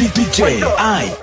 DJ I.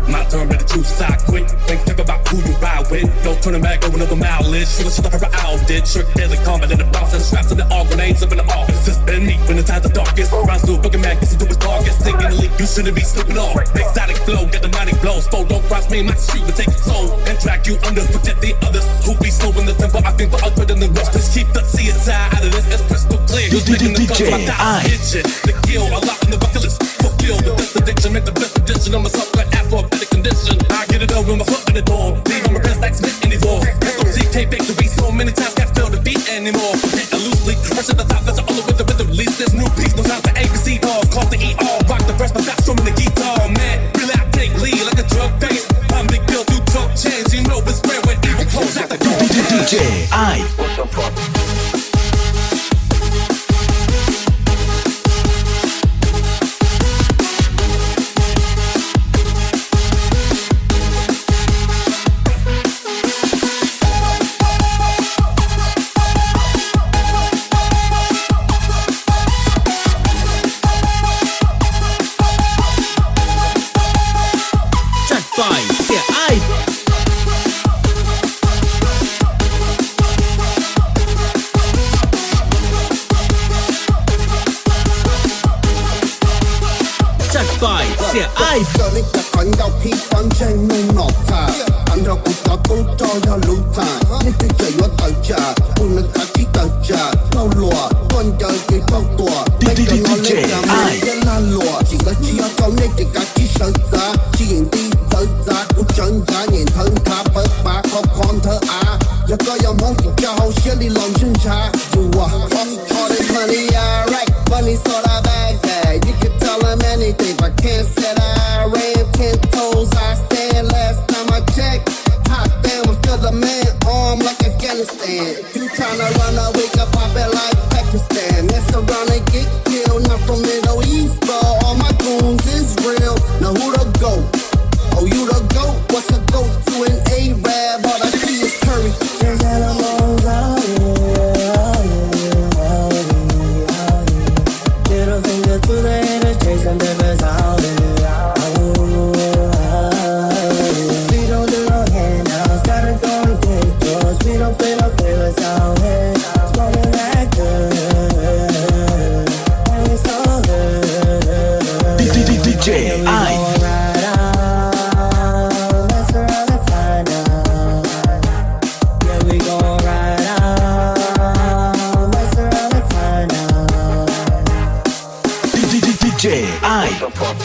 My turn, better choose side quick. Think about who you ride with. No turning back over another mileage. Should've shut up her owl did. Trick deadly combat in the box and straps in the all grenades up in the office. It's been me when the times the darkest. Rounds through a booking man, gets into his darkest. Thinking the leak, you shouldn't be slipping off. Exotic flow, get the manic blows. Foe don't cross me, my street will take your soul. And drag you under, forget the others. Who be slow in the tempo, I think for other than the rush. Please keep the CSI out of this, it's crystal clear. Who's making the guns, my thighs itching. The kill, a lot in the bucket list. Fulfill with this addiction, make the best addition of myself, like after a better condition. I get it over with my foot in the door. Leave on my best like Smith anymore. SOCK victory so many times can't feel the beat anymore. Getting loosely, rush at the top, that's all the rhythm with the release. There's new peace, no sound to ABC balls. Call the ER, rock the verse, but stop strumming the guitar. Man, really I take lead like a drug face. I'm big bill through drug chains. You know it's rare when evil close out the door. DJ I. What the fuck? AIB 這呢隻粉有偏粉青弄落茶，等咗古早工作有老殘，呢啲就要對着，半日假期對着，撈羅溫柔嘅高度，每個我呢就每一拉羅，只個只有夠呢啲假期選擇，自然啲走咋，古準咋，然後他不把個看他啊，一個有夢比較好些你浪chân茶，就我 all this money alright, money sort of bag, you can tell them anything, but can't say I ran 10 toes, I stand last time I checked. Hot damn, I'm still the man, armed like Afghanistan. If you tryna run a wake up, pop it like Pakistan. Mess around and get killed, not from Middle East, but all my goons is real. Now who the GOAT? Oh, you the GOAT? What's the GOAT to an AIB? All I see is Curry. Little finger to the haters, chasing different out. We don't do no handouts, gotta go and get yours. We don't play no favorites out here. Smoking that good, and we so good. DJ I. Right out, mess around and find out. Yeah, we gon' ride out, mess around and find out. DJ I. What the fuck?